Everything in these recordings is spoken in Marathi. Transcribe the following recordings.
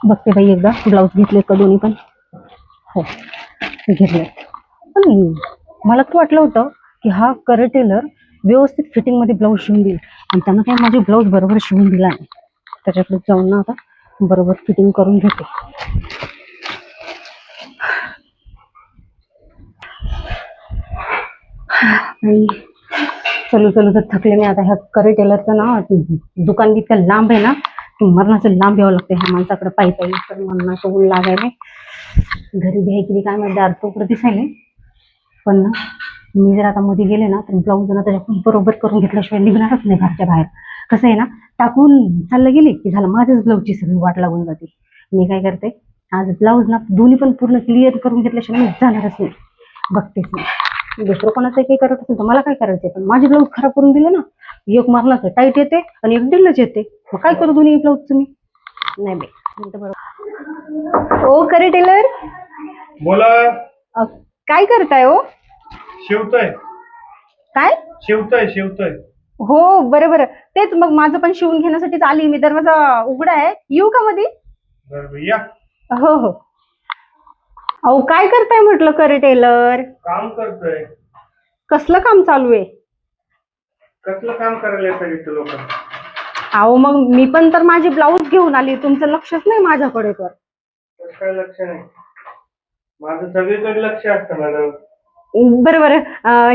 बघते बाई एकदा ब्लाऊज घेतले का दोन्ही पण. हो घेतले. पण मला तर वाटलं होतं की हा करे टेलर व्यवस्थित फिटिंग मध्ये ब्लाऊज शिवून देईल, आणि त्यांना काही माझे ब्लाऊज बरोबर शिवून दिला नाही. त्याच्याकडे जाऊन ना आता बरोबर फिटिंग करून घेते. आणि चलू चलू तर थकले मी आता. ह्या करे टेलरचं ना दुकान इतकं लांब आहे ना की मरणाचं लांब यावं लागतं ह्या माणसाकडे पायी पायी. तर मरणाचं ऊन लागायला घरी घ्यायची काय माहिती अर्थ दिसायले. पण ना मी जर आता मध्ये गेले ना तर ब्लाऊज ना त्याच्या बरोबर करून घेतल्याशिवाय निघणारच नाही घरच्या बाहेर. कसं आहे ना, टाकून चाललं गेले की झालं माझ्याच ब्लाऊजची सगळी वाट लागून जाते. मी काय करते, आज ब्लाऊज ना दोन्ही पण पूर्ण क्लिअर करून घेतल्याशिवाय मी जाणारच नाही. बघतेच नाही दुसरं कोणाचं काही करत असेल तर मला काय करायचंय, पण माझे ब्लाऊज खराब करून दिले ना, एक मारणाचं टाईट येते आणि एक ढिल्लच येते. मग काय करू दोन्ही ब्लाऊजचं मी. नाही बाई बरोबर. ओ करे टेलर बोला. काय करताय हो? शिवतोय. काय शिवतोय. हो बरं बरं, तेच मग माझं पण शिवून घेण्यासाठीच आली मी. दरवाजा उघडा आहे, येऊ का मध्ये? बरोबर या. हो हो. अहो काय करताय म्हटलं करे टेलर? काम करतोय. कसलं काम चालू आहे? कसलं काम करायला येतं इथं लोक? अहो मग मी पण तर माझी ब्लाऊज घेऊन आली, तुमचं लक्षच नाही माझ्याकडे. तर काय लक्ष नाही? माझं सगळीकडे लक्ष असतं मॅडम. बरं बरं,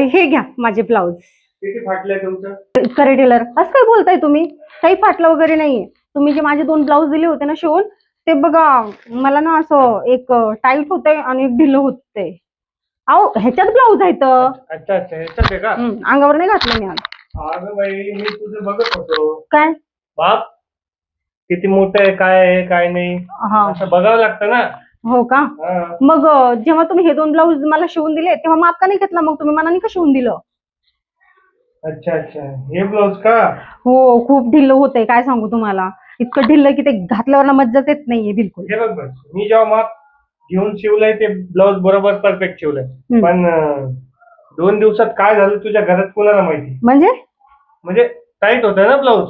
हे घ्या माझे ब्लाऊज. किती फाटलंय तुमचं? करे टेलर असं काय बोलताय तुम्ही? काही फाटलं वगैरे नाहीये. तुम्ही जे माझे 2 ब्लाऊज दिले होते ना शिवून, ते बघा मला ना असं एक टाईट होतंय आणि एक ढिल्लं होतंय. अहो ह्याच्यात ब्लाऊज आहेत. अच्छा ह्याच्यात आहे का? अंगावर नाही घातलं मी आज. अगं बाई मी तुझं बघत होतो. काय बाप किती मोठं आहे, काय आहे काय नाही हा असं बघावं लागतं ना. हो का? हा. मग जेव्हा तुम्ही हे 2 ब्लाऊज मला शिवून दिले तेव्हा माप का नाही घेतला? मग तुम्ही मनाने का शिवून दिलं? अच्छा हे ब्लाऊज का? हो खूप ढिल्लं होतंय, काय सांगू तुम्हाला. इतकं ढिल्लं की ते घातल्यावर ना मज्जाच येत नाहीये बिलकुल. हे बघ मी जेव्हा माप घेऊन शिवलंय ते ब्लाऊज बरोबर परफेक्ट शिवलंय. पण 2 दिवसात काय झालं तुझ्या घरात कोणाला माहिती? म्हणजे टाईट होतं ना ब्लाऊज.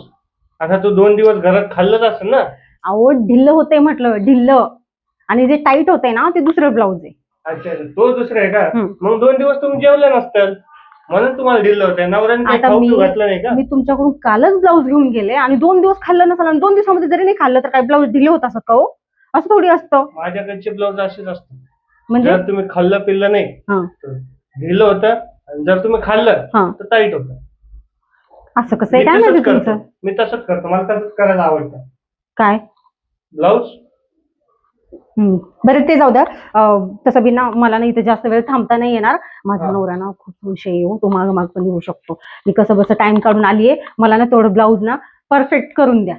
आता तू 2 दिवस घरात खाल्लंच असेल ना. अहो ढिल्लं होतंय म्हटलं, ढिल्लं. आणि जे टाईट होतंय ना ते दुसरं ब्लाऊज आहे. अच्छा तो दुसरा आहे का? मग 2 दिवस तुम्ही जेवले नसतं म्हणून तुम्हाला ढिल्लं होतंय. नवऱ्याने काही खाऊ पिऊ घातलं नाही का? मी तुमच्याकडून कालच ब्लाऊज घेऊन गेले आणि 2 दिवस खाल्लं नसेल आणि 2 दिवसामध्ये जरी नाही खाल्लं तर काय ब्लाऊज ढिल्ले होत असत का हो? असं थोडी असतं. माझ्याकडचे ब्लाऊज असेच असतात. म्हणजे जर तुम्ही खाल्लं पिल्लं नाही तर ढिल्लं होतं, आणि जर तुम्ही खाल्लं तर टाईट होतं. असं कसं आहे काय माहिती तुमचं? मी तसंच करतो. मला तसंच करायला आवडतं. काय ब्लाऊज? बरं ते जाऊ द्या. तसं बी ना मला ना इथे जास्त वेळ थांबता नाही येणार. माझा नवरा ना खूप विषय येऊ, तो माग माग पण येऊ शकतो. मी कसं बसं टाइम काढून आलीये. मला ना तेवढं ब्लाऊज ना परफेक्ट करून द्या.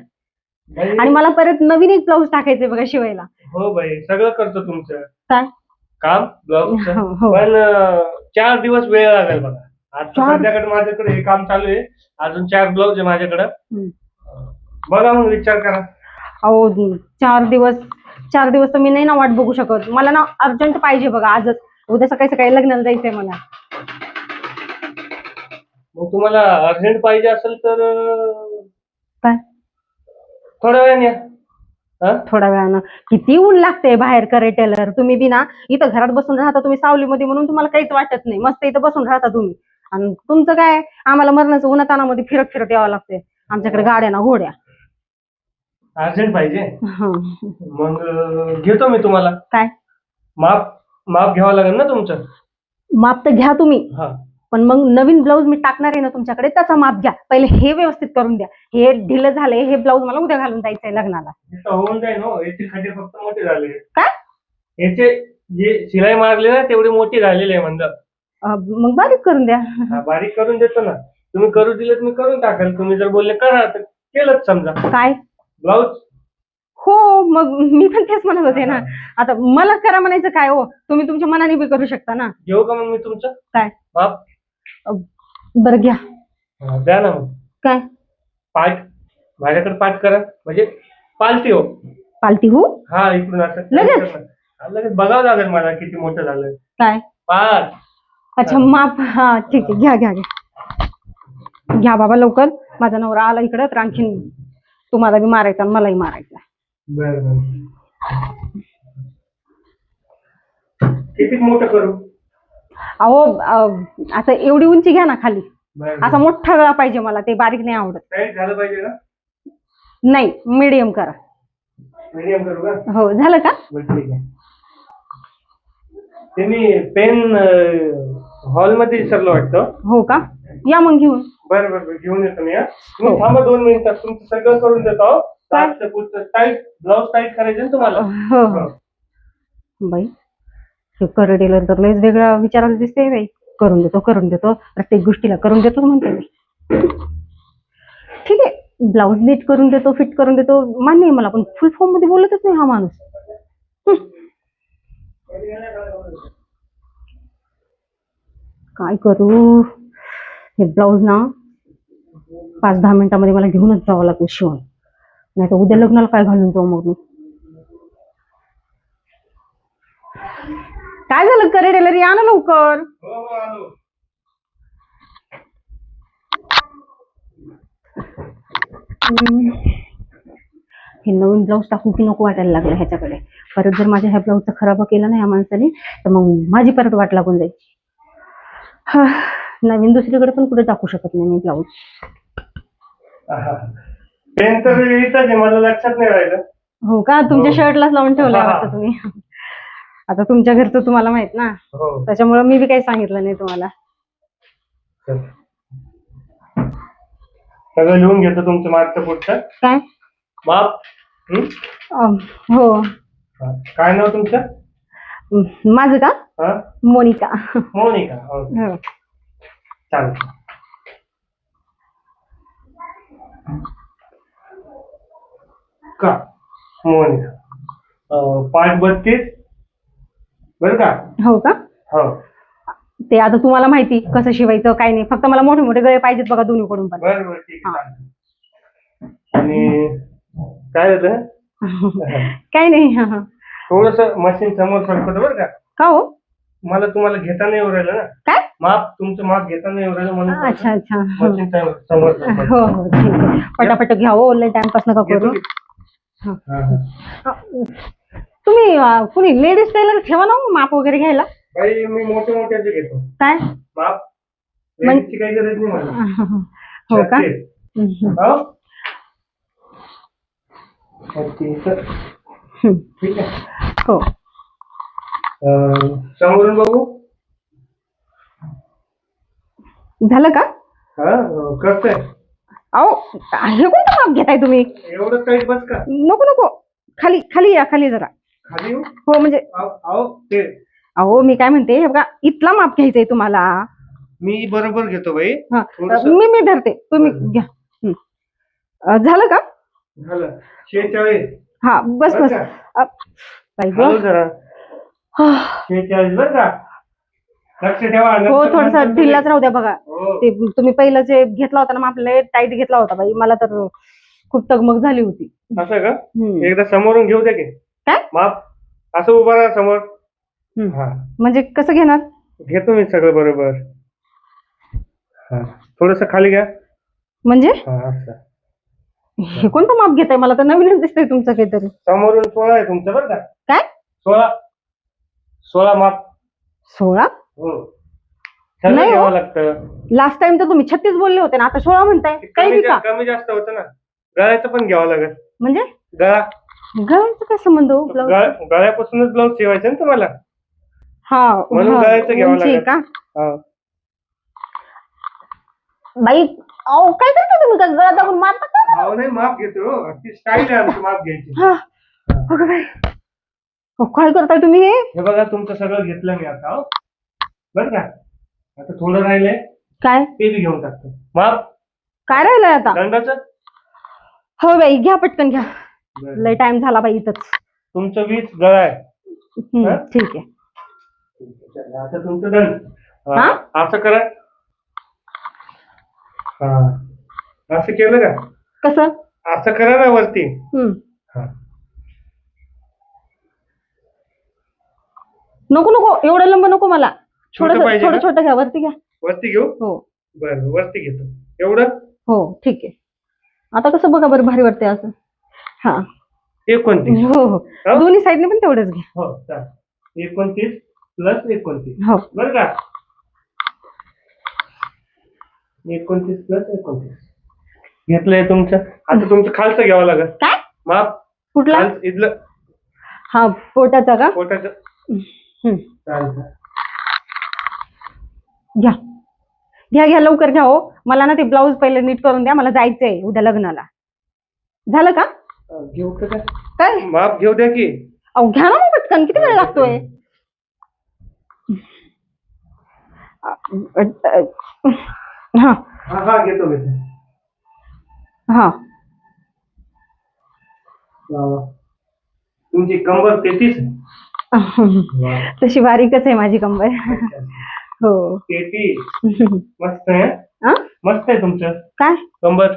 आणि मला परत नवीन एक ब्लाऊज टाकायचे बघा शिवायला. हो बाई सगळं करतो तुमचं काय काम ब्लाऊज. हो. पण 4 दिवस वेळ लागेल बघा. आता सध्याकडे माझ्याकडे हे काम चालू आहे. अजून 4 ब्लाऊज आहे माझ्याकडे. बघा मग विचार करा. अहो 4 दिवस तर मी नाही ना वाट बघू शकत. मला ना अर्जंट पाहिजे बघा आजच. उद्या सकाळी सकाळी लग्नाला जायचंय मला. मग तुम्हाला अर्जंट पाहिजे असेल तर काय थोड्या वेळाने या. थोड्या वेळानं? किती ऊन लागते बाहेर करे टेलर. तुम्ही बी ना इथं घरात बसून राहता, तुम्ही सावलीमध्ये म्हणून तुम्हाला काहीच वाटत नाही. मस्त इथं बसून राहता तुम्ही. आणि तुमचं काय, आम्हाला मरणाचं उन्हातानामध्ये फिरत फिरत यावं लागते. आमच्याकडे गाड्या ना घोड्या. अर्जंट पाहिजे मग घेतो मी तुम्हाला. काय माप घ्यावं लागेल ना तुमचं? माप तर घ्या तुम्ही, पण मग नवीन ब्लाऊज मी टाकणार आहे ना तुमच्याकडे, त्याचा माप घ्या. पहिले हे व्यवस्थित करून द्या. हे ढिलं झालंय, हे ब्लाऊज मला उद्या घालून जायचंय लग्नाला. होऊन जाईल हो. याचे खड्डे फक्त मोठे झाले. काय? याचे जे शिलाई मारली ना तेवढी मोठी झालेली आहे म्हणलं. मग बारीक करून द्या. बारीक करून देतो ना. तुम्ही करू दिले मी करून टाकेल. तुम्ही जर बोलले करा तर केलंच समजा. काय ब्लाऊज? हो मग मी पण तेच म्हणत होते ना. आता मला करा म्हणायचं काय हो? तुम्ही तुमच्या मनाने बी करू शकता ना. घेऊ का मग मी तुमचं? काय बाप? बरं घ्या. द्या ना मग. काय पाठ? माझ्याकडे पाठ करा. म्हणजे पालती हो. पालती हो? हा इकडून असं लगेच बघावं लागेल मला किती मोठं झालं. काय पाठ? अच्छा माप. हा ठीक आहे, घ्या घ्या घ्या घ्या बाबा लवकर. माझा नवरा आला इकडं तर आणखीन तुम्हाला बी मारायचा आणि मलाही मारायचा. बरं किती मोठं करू? अहो असं एवढी उंची घ्या ना खाली. बरं. असा मोठा गळा पाहिजे मला, ते बारीक नाही आवडत. टाईट झालं पाहिजे ना? नाही, मीडियम करा. मीडियम करू का? हो, झालं का? बरं ठीक आहे. ते मी पेन हॉलमध्ये विसरलो वाटतं. हो का? या मग घेऊन. बरं बरं बरं, घेऊन येतो मी. तुम्ही थांबा 2 मिनिटात, तुमचं सगळं करून देतो. टाईट ब्लाऊज टाईट करायचं ना तुम्हाला? हो हो. बाई, हे करे टेलर तर लयच वेगळा विचारायला दिसते बाई. करून देतो प्रत्येक गोष्टीला करून देतो म्हणते मी. ठीक आहे, ब्लाऊज नीट करून देतो, फिट करून देतो, मान्य आहे मला, पण फुल फॉर्म मध्ये बोलतच नाही हा माणूस. काय करू? हे ब्लाऊज ना 5-10 मिनिटांमध्ये मला घेऊनच जावं लागेल शिवून, नाही तर उद्या लग्नाला काय घालून जाऊ मग मी. काय झालं करे टेलर, या ना लवकर. हे नवीन ब्लाऊज टाकून की नको वाटायला लागलं ह्याच्याकडे. परत जर माझ्या ह्या ब्लाऊजचा खराब केला ना या माणसाने, तर मग माझी परत वाट लागून जाईल. नवीन दुसरीकडे पण कुठे टाकू शकत नाही मी ब्लाऊज. पेन तर इथंच आहे, मला लक्षात नाही राहिलं. हो का? तुमच्या शर्टलाच लावून ठेवलंय वाटतं तुम्ही. आता तुमच्या घरचं तुम्हाला माहित ना, त्याच्यामुळे मी बी काही सांगितलं नाही तुम्हाला. सगळं लिहून घेतो तुमचं मागचं पुढचं. काय माप? हो. काय नाव तुमचं? माझं का? मोनिका. मोनिका. हो. चालेल. का मोनिका 5:32 बरं का? हो का? हो. ते आता तुम्हाला माहिती कसं शिवायचं काय नाही, फक्त मला मोठे मोठे गळे पाहिजेत बघा दोन्हीकडून पण. बरं बरं ठीक आहे. आणि काय होतं? काय नाही. थोडस मशीन समोर सरकत बरं का? का हो? मला तुम्हाला घेता नाही येऊ राहिलं ना. काय माप? तुमचं माप घेता नाही येऊ राहिलं म्हणून. अच्छा अच्छा. मशीन समोर सरकत. हो हो ठीक आहे. पटापट घ्या हो, लय टाइमपास नका करू. तुम्ही कुणी लेडीज टेलर ठेवा ना माप वगैरे घ्यायला. बाई मी मोठे मोठ्याचे घेतो. काय माप? लेडीजची काही गरज नाही मला. हो का? ठीक आहे. हो. समोरून बघू. झालं का? कसं आहे? अहो हे कोणतं माप घेताय तुम्ही? एवढं काही बस का? नको नको, खाली खाली या, खाली जरा. खाली येऊ? हो म्हणजे अहो मी काय म्हणते, हे बघा इथला माप घ्यायचंय तुम्हाला. मी बरोबर घेतो बाई. मी धरते, तुम्ही घ्या. झालं का? झालं. 46. हा बस बस. बाई गं. जरा 46 बरं का? लक्ष ठेवा. हो, थोडासा ढिल्लाच राहू द्या बघा. ते तुम्ही पहिलं जे घेतला होता ना माप, लय टाईट घेतला होता बाई, मला तर खूप तगमग झाली होती. असं का? एकदा समोरून घेऊ द्या की. काय माप? असं उभा राहा समोर. म्हणजे कसं घेणार? घेतो मी सगळं बरोबर. थोडस खाली घ्या. म्हणजे असं. हे कोणतं माप घेताय? मला तर नवीनच दिसतंय तुमचं काहीतरी. समोरून 16 आहे तुमचं बरं का? काय? 16 माप. 16? हो. नाही घ्यावं लागतं. लास्ट टाइम तर तुम्ही 36 बोलले होते ना, आता 16 म्हणताय. काही का कमी जास्त होतं ना. गळ्याचं पण घ्यावं लागेल. म्हणजे गळ्याचा काय संबंध हो? गळ्यापासूनच ब्लाऊज शिवायचं ना तुम्हाला. हा म्हणून गळ्याचं घ्यावं लागेल का? बाई अहो काय करता तुम्ही? का गळा दाबून मारता का? नाही, माप घेतो. ती स्टाईल आहे आमची माप घ्यायची. काय करताय तुम्ही? हे बघा तुमचं सगळं घेतलं मी आता. बरं का? आता थोडं राहिलंय. काय? ते बी घेऊन टाकतो. माप काय राहिलंय आता? दंडाचं. हो बाई घ्या, पटकन घ्या. लय टाइम झाला बाई इथंच. तुमचं 20 गळा आहे. ठीक आहे. आता तुमचं दंड. असं करा. असं केलं का? कसं? असं करा ना वरती. नको नको, एवढं लंब नको मला. थोडं छोटं घ्या. वरती घ्या. वरती घेऊ? हो. बरं वरती घेतो. एवढं? हो ठीक आहे. आता कसं बघा बरं, भारी वाटतंय असं. 29. हो हो दोन्ही साईडने पण तेवढंच घ्या. हो चालेल. 29 + 29. हो बरं का? 29 + 29 घेतलंय तुमचं. आता तुमचं खालचं घ्यावं लागेल काय माप. कुठला इथलं हा पोटाचा का पोटाचं. चालतं. घ्या घ्या घ्या लवकर घ्या हो. मला ना ते ब्लाऊज पहिले नीट करून द्या. मला जायचंय उद्या लग्नाला. झालं का घेऊ का काय? काय माप घेऊ द्या की. अहो घ्या ना मग पटकन. किती वेळ लागतोय. हा हा घेतो मी. हा तुमची कंबर 33 आहे. तशी बारीकच आहे माझी कंबर. हो 33 मस्त आहे. हा? मस्त आहे तुमचं काय कंबर.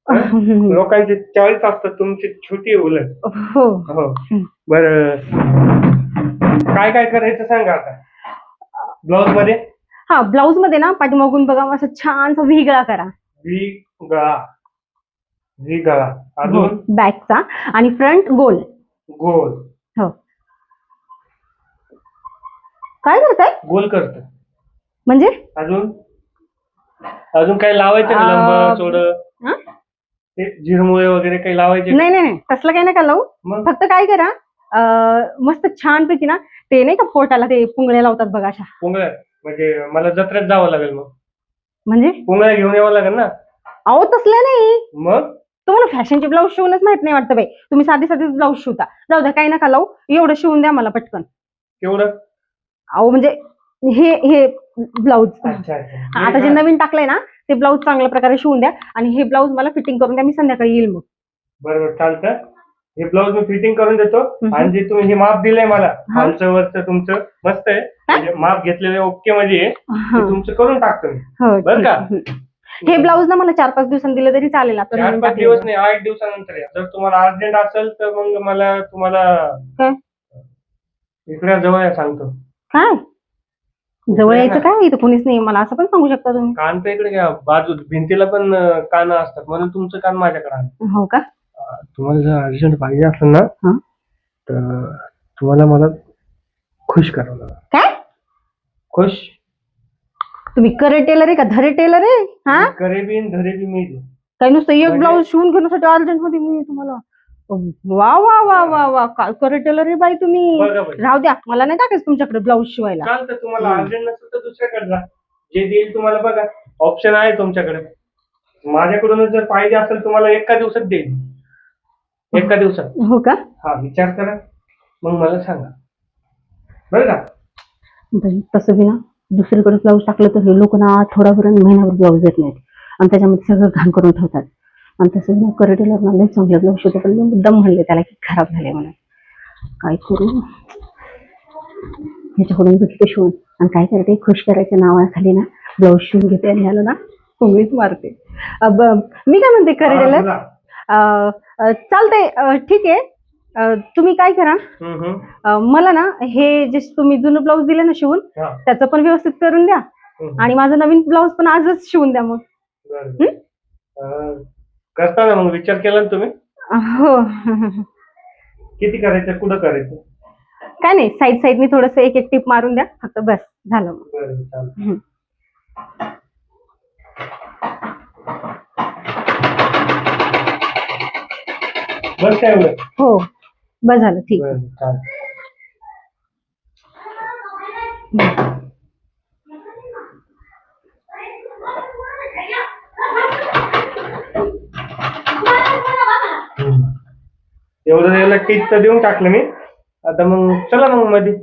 लोकांची 40 असतात, तुमची छोटी आहे उलट. हो हो बरं. काय काय करायचं सांगा आता ब्लाऊज मध्ये. हा ब्लाऊज मध्ये ना पाठीमागून बघा असं छानसा व्ही गळा करा. व्ही गळा. अजून बॅकचा आणि फ्रंट गोल. गोल. हो काय करताय. गोल करतो म्हणजे अजून काही लावायचं का? लंब चोड हा? ते झिरमुळे वगैरे काही लावायचे? नाही नाही नाही तसलं काही नका लावू. मग फक्त काय करा मस्त छानपैकी ना ते नाही का पोटाला ते पुंगळ्या लावतात बघा अशा. पुंगळ्या म्हणजे मला जत्रेत जावं लागेल मग. म्हणजे पुंगळ्या घेऊन यावं लागेल ना. अहो तसलं नाही. मग तुम्हाला फॅशनचे ब्लाऊज शिवणच माहित नाही वाटतं बाई. तुम्ही साधे साधेच ब्लाऊज शिवता. जाऊ द्या काही नका लावू. एवढं शिवून द्या मला पटकन. केवढं. अहो म्हणजे हे ब्लाऊज अच्छा आता जे नवीन टाकलंय ना ते ब्लाऊज चांगल्या प्रकारे शिवून द्या. आणि हे ब्लाऊज मला फिटिंग करून द्या. मी संध्याकाळी येईल मग. बरोबर चालतं. हे ब्लाऊज मी फिटिंग करून देतो. आणि जे तुम्ही हे माप दिलंय मला खालचं वरचं तुमचं मस्त आहे. म्हणजे माप घेतलेले ओके मध्ये तुमचं करून टाकतो मी. बरं का. हे ब्लाऊज ना मला 4-5 दिवसांनी दिलं तरी चालेल. आता 4-5 दिवस नाही 8 दिवसानंतर या. जर तुम्हाला अर्जंट असेल तर मग मला तुम्हाला इकडे जवळ या सांगतो. काय जवळ यायचं काय इथं कोणीच नाही. मला असं पण सांगू शकता तुम्ही. कान तर इकडे घ्या. बाजू भिंतीला पण कान असतात म्हणून तुमचं कान माझ्याकडे आहे. हो का. तुम्हाला जर अर्जंट पाहिजे असेल ना तर तुम्हाला मला खुश करावं लागेल. काय खुश. तुम्ही करे टेलर आहे का धरे टेलर आहे. हा करे बी धरे बी मी. काही नुसतं एक ब्लाऊज शिवून घेण्यासाठी अर्जंट मध्ये मी तुम्हाला. वा वा वा वा वा काय करे टेलर आहे बाई तुम्ही. राहू द्या मला नाही टाकायचं तुमच्याकडे ब्लाऊज शिवायला. चालतं. तुम्हाला अर्जंट नसेल तर दुसऱ्याकडे जा. जे देईल तुम्हाला बघा ऑप्शन आहे तुमच्याकडे. माझ्याकडूनच जर पाहिजे असेल तुम्हाला एका दिवसात देईल. एका दिवसात. हो का. हा विचार करा मग मला सांगा. बरं का. बाई तसं बी ना दुसरीकडे ब्लाऊज टाकलं तर हे लोक ना आठवडाभर आणि महिनाभर ब्लाऊज देत नाहीत. आणि त्याच्यामध्ये सगळं घाण करून ठेवतात. आणि तसं ना करे टेलर ना लई चांगले ब्लाऊज शिवतो. पण मुद्दाम म्हणले त्याला की खराब झाले म्हणून. काय करू ह्याच्याकडून घेते शिवून. आणि काय करते खुश करायच्या नावाखाली ना ब्लाऊज शिवून घेते आणि ह्याला ना कोंगळीच मारते. मी काय म्हणते करे टेलर चालतंय ठीक आहे. तुम्ही काय करा मला ना हे जे तुम्ही जुनं ब्लाऊज दिलं ना शिवून त्याचं पण व्यवस्थित करून द्या. आणि माझं नवीन ब्लाऊज पण आजच शिवून द्या मग. करता ना मग. विचार केला ना तुम्ही. हो किती करायचं कुठं करायचं. काय नाही साईड साईडनी थोडस एक एक टिप मारून द्या फक्त बस झालं मग. बस काय एवढं. हो बस झालं ठीक आहे. एवढं याला टीच देऊन टाकलं मी. आता मग चला मग मध्ये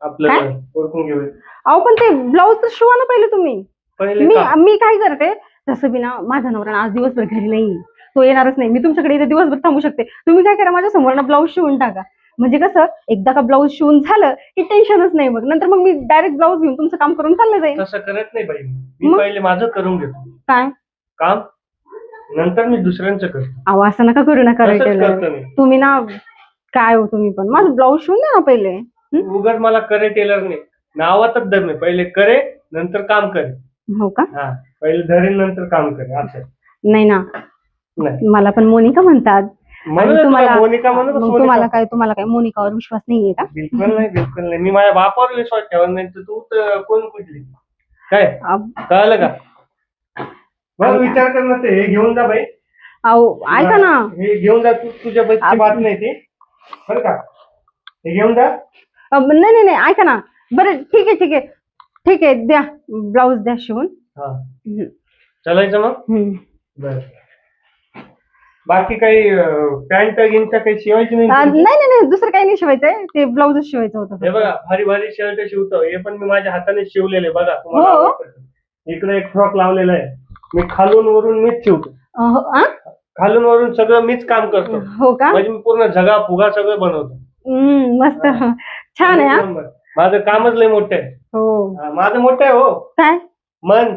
आपलं ओळखून घेऊया. अहो पण ते ब्लाऊज तर शिवा ना पहिले तुम्ही. पहिले मी काय करते तसं बी ना माझा नवरा आज दिवसभर घरी नाही. तो येणारच नाही. मी तुमच्याकडे इथे दिवसभर थांबू शकते. तुम्ही काय करा माझ्या समोर ना ब्लाऊज शिवून टाका. म्हणजे कसं एकदा का ब्लाऊज शिवून झालं की टेन्शनच नाही. मग नंतर मग मी डायरेक्ट ब्लाऊज घेऊन तुमचं काम करून चाललं जाईल. तसं करत नाही बाई. मी पहिले माझं करून घेतो. काय काम नंतर मी दुसऱ्यांचं करतो. अहो असं नका करू नका. तुम्ही ना काय हो तुम्ही पण माझं ब्लाऊज शिवून द्या ना पहिले. उगाच मला करे टेलर नाही नावातच दर नाही. पहिले करे नंतर काम करे. हो का. हा पहिले धरेन नंतर काम करे असं नाही ना. मला पण मोनिका म्हणतात. म्हणून तुम्हाला मोनिका म्हणून मग तुम्हाला काय मोनिकावर विश्वास नाहीये का? बिलकुल नाही, बिलकुल नाही. मी माझ्या बापावर विश्वास ठेवत नाही, तर तू तर कोण कुठली काय कळलं का? बघ विचार कर ना, ते हे घेऊन जा बाई. अहो ऐका ना, हे घेऊन जा, तू तुझ्या बसची बात नाही ती, बरं का? हे घेऊन जा. नाही नाही ऐका ना, बरं ठीक आहे ठीक आहे ठीक आहे, द्या ब्लाऊज द्या शिवून. हा चालायचं मग. बर, बाकी काही पॅन्ट गिंट काही शिवायची नाही? नाही नाही नाही, दुसरं काही नाही शिवायचंय, ते ब्लाऊजच शिवायचं होतं. हे बघा, भारी भारी शर्ट शिवतो, हे पण मी माझ्या हाताने शिवलेले बघा, तुम्हाला आवडतं. इकडे एक फ्रॉक लावलेला आहे, मी खालून वरून मीच शिवतो. खालून वरून सगळं मीच काम करतो. हो का? म्हणजे मी पूर्ण झगा फुगा सगळं बनवतो. मस्त, छान आहे. माझं कामच लय मोठं आहे. हो, माझं मोठं आहे. हो, काय मन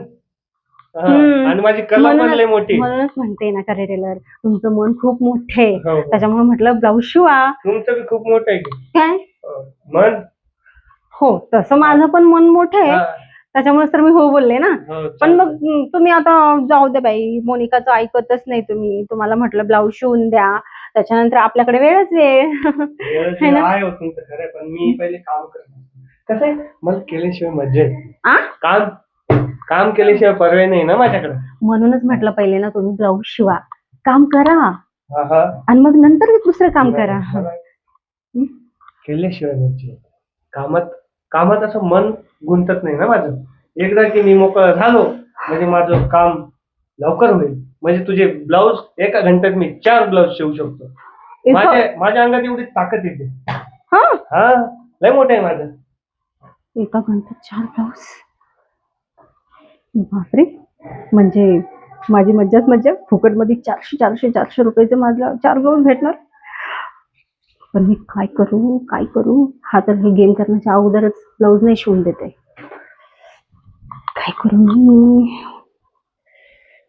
आणि माझी कला पण लय मोठी. म्हणूनच म्हणते ना खरे टेलर, तुमचं मन खूप मोठं आहे, त्याच्यामुळे म्हटलं ब्लाऊज शिवा. तुमचं बी खूप मोठं आहे काय मन? हो, तसं माझं पण मन मोठं आहे, त्याच्यामुळे तर मी हो बोलले ना. पण मग तुम्ही आता जाऊ दे बाई, मोनिकाचं ऐकतच नाही तुम्ही. तुम्हाला म्हटलं ब्लाऊज शिवून द्या, त्याच्यानंतर आपल्याकडे वेळच वेळ आहे. हो तुमचं खरं, पण मी पहिले काम करतो. कसं आहे, मला केल्याशिवाय मजा आहे. काम केल्याशिवाय पर्याय नाही ना माझ्याकडे. म्हणूनच म्हटलं पहिले ना, तुम्ही ब्लाऊज शिवा, काम करा, आणि मग नंतर दुसरं काम करा. केल्याशिवाय म्हणजे कामात असं मन गुंतत नाही ना माझं. एकदा की मी मोकळं झालो म्हणजे माझं काम लवकर होईल. म्हणजे तुझे ब्लाऊज एका घंट्यात मी 4 ब्लाऊज शिवू शकतो. माझ्या अंगात एवढी ताकद येते. हा, लय मोठं आहे माझं. एका घंट्यात 4 ब्लाऊज? बापरे, म्हणजे माझी मज्जाच मज्जा. फुकटमध्ये 400 रुपयाचे माझ्या 4 ब्लाऊज भेटणार. पण मी काय करू? हा तर हे गेम करण्याच्या अगोदरच ब्लाऊज नाही शिवून देते. काय करू मी?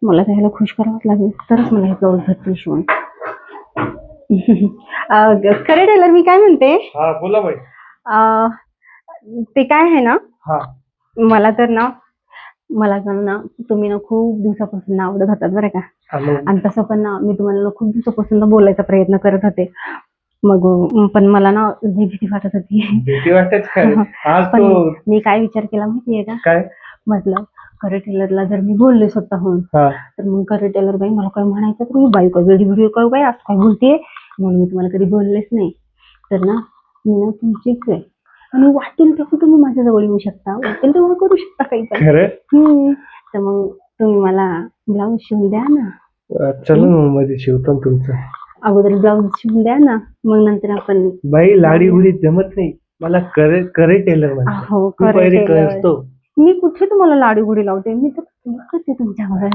मला त्याला खुश करावंच लागेल, तरच मला हे ब्लाऊज भेटतील शिवून. खरे टेलर, मी काय म्हणते, बोला बाई. ते काय आहे ना, मला तर ना तुम्ही ना खूप दिवसापासून आवडत होतात बरं का. आणि तसं पण ना मी तुम्हाला खूप दिवसापासून बोलायचा प्रयत्न करत होते. मग पण मला ना भीती वाटत होती. पण मी काय विचार केला माहितीये का? काय म्हटलं, खरे टेलरला जर मी बोलले स्वतःहून, तर मग खरे टेलर बाई मला काय म्हणायचं, तुम्ही बाई का वेडी व्हिडिओ काय बाई असं काय बोलते, म्हणून मी तुम्हाला कधी बोललेच नाही. तर ना मी ना तुमचीच आहे, आणि वाटेल तेव्हा तुम्ही माझ्या जवळ येऊ शकता, वाटेल तेव्हा करू शकता काही. तर मग तुम्ही मला ब्लाऊज शिवून द्या ना. चला मध्ये शिवतो तुमचं. अगोदर ब्लाऊज शिवून द्या ना, मग नंतर आपण. बाई लाडी उडी जमत नाही मला, करे टेलर म्हणतो. मी कुठे तुम्हाला लाडी गुडी लावते, मी तर करते तुमच्यावर.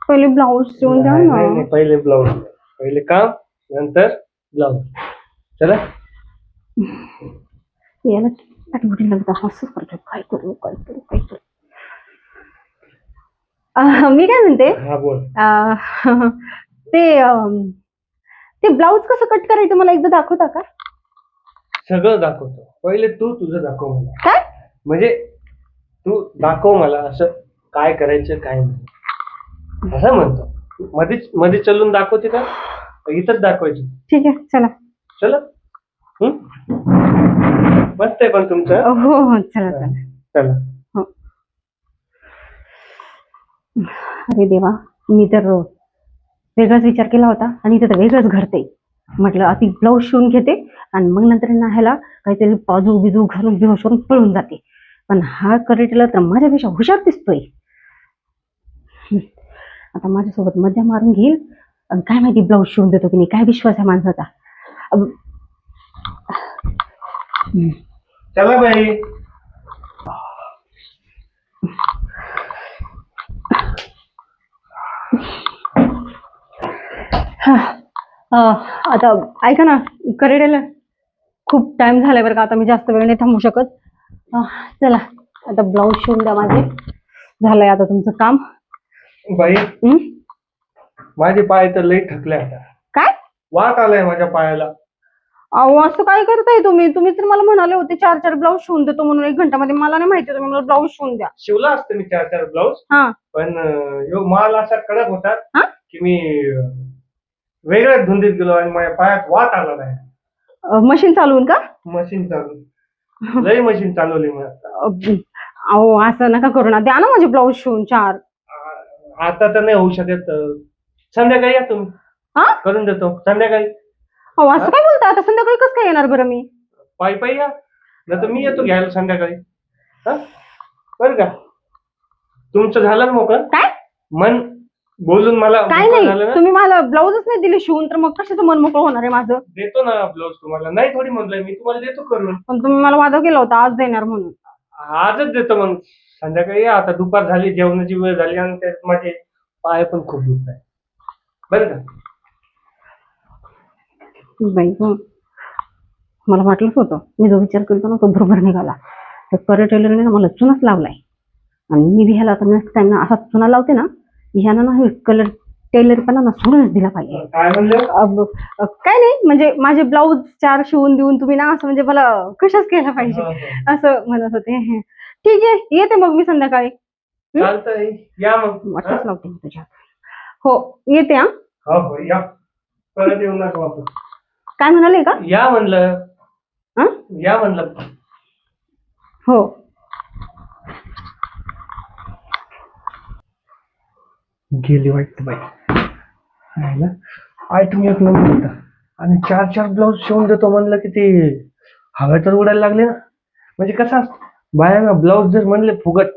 पहिले ब्लाऊज शिवून द्या ना. पहिले ब्लाऊज, पहिले काम, नंतर ब्लाऊज. चला, याला लाडी लागत असं करतो. काय करू? मी काय म्हणते, ते ब्लाऊज कसं कट करायचं मला एकदा दाखवता का? सगळं दाखवतो. पहिले तू तुझं दाखव मला. काय म्हणजे तू दाखव मला असं काय करायचं काय नाही, असं म्हणतो. मध्ये चलून दाखवते का? इथंच दाखवायचं. ठीक आहे, चला. मस्त आहे पण तुमचं. हो, चला. हो. अरे देवा, मी तर वेगळाच विचार केला होता, आणि इथं तर वेगळंच घडतंय. म्हटलं आधी ब्लाऊज शिवून घेते, आणि मग नंतर ह्याला काहीतरी बाजू बिजू घालून बेहोश करून पळून जाते. पण हा करेक्टला तर माझ्यापेक्षा हुशार दिसतोय. आता माझ्यासोबत मध्या मारून घेईल, आणि काय माहिती ब्लाऊज शिवून देतो की नाही. काय विश्वास आहे माणसाचा. चला बाई. आता ऐका ना करेक्टला, खूप टाइम झालाय बरं का. आता मी जास्त वेळ नाही थांबू शकत. चला, आता ब्लाऊज शिवून द्या माझे. झालंय आता तुमचं काम. बाई, माझे पाय तर लई थकले आता. काय वाट आलाय माझ्या पायाला. अहो, असं काय करताय तुम्ही तर मला म्हणाले होते 4 ब्लाऊज शिवून देतो म्हणून 1 घंट्यामध्ये. मला नाही माहिती, तुम्ही मला ब्लाऊज शिवून द्या. शिवला असतं मी 4 ब्लाऊज, पण माल असा कडक होता की मी वेगळ्याच धुंदीत गेलो आणि माझ्या पायात वात आला नाही. मशीन चालवून का? मशीन चालू लई मशीन चालवली मी आता. अहो असं नका करू ना, द्या ना माझे ब्लाऊज शिवून 4. आता तर नाही होऊ शकत. संध्याकाळी या तुम्ही, हा करून देतो संध्याकाळी. अहो असं काय बोलता, आता संध्याकाळी कसं काय येणार बरं मी? पायी पायी या, नाही तर मी येतो घ्यायला संध्याकाळी. हा बरं का, तुमचं झालं ना मोकळं? काय मन बोलून मला काय मोकळं नाही, झालं ना? तुम्ही मला ब्लाऊजच नाही दिले शिवून, तर मग कशाचं मन मोकळं होणार आहे माझं? देतो ना ब्लाऊज तुम्हाला, नाही थोडी म्हणलंय मी तुम्हाला देतो करून. पण तुम्ही मला वादा केला होता आज देणार म्हणून. आजच देतो मग. संध्याकाळी या, आता दुपार झाली, जेवणाची वेळ झाली आणि त्यात माझे पाय पण खूप दुखत आहे. बरं का. बाई गं, मला वाटलंच होतं, मी जो विचार केला ना तो बरोबर निघाला. तर कलर टेलरने ना मला चुनाच लावलाय, आणि मी बी ह्याला आता नेक्स्ट टाइम ना असा चुना लावते ना, ह्यानं ना हे कलर टेलरपणा ना सोडूनच दिला पाहिजे. काय म्हणलं? काय नाही, म्हणजे माझे ब्लाऊज 4 शिवून देऊन तुम्ही ना असं म्हणजे मला खुशच केला पाहिजे असं म्हणत होते. ठीक आहे, येते मग मी संध्याकाळी. चालतंय, या मग. वाटच लावते मी तुझ्या. हो येते. हा हो हो या, परत येऊ नका वापस. काय म्हणाले का? या म्हणलं. हा या म्हणलं. हो. गेली वाटतं बाई. आहे ना, आयटम एक नंबर होता आणि 4 ब्लाऊज शिवून देतो म्हणलं की ते हव्यातच उडायला लागले ना. म्हणजे कसं असतं, बायांना ब्लाऊज जर म्हणले फुगत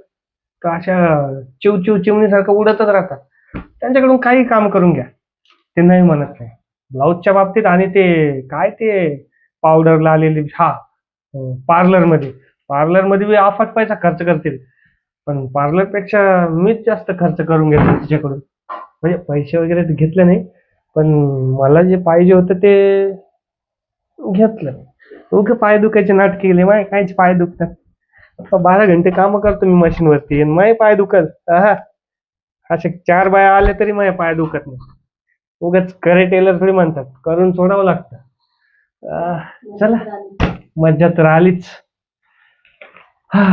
तर अशा चिमणीसारखं उडतच राहतात. त्यांच्याकडून काही काम करून घ्या, ते नाही म्हणत नाही ब्लाऊजच्या बाबतीत. आणि ते काय ते पावडरला आलेली, हा पार्लरमध्ये बी अफाट पैसा खर्च करतील, पण पार्लरपेक्षा मीच जास्त खर्च करून घेतला तिच्याकडून. म्हणजे पैसे वगैरे ते घेतले नाही, पण मला जे पाहिजे होतं ते घेतलं. उगे पाय दुखायचे नाटक केले, माय कायचे पाय दुखतात. 12 घंटे काम करतो मी मशीनवरती आणि माझे पाय दुखत. हा, असे 4 बाया आले तरी माझे पाय दुखत नाही. उगाच करे टेलर थोडी म्हणतात, करून सोडावं लागतं. चला, मज्जा तर आलीच. हा.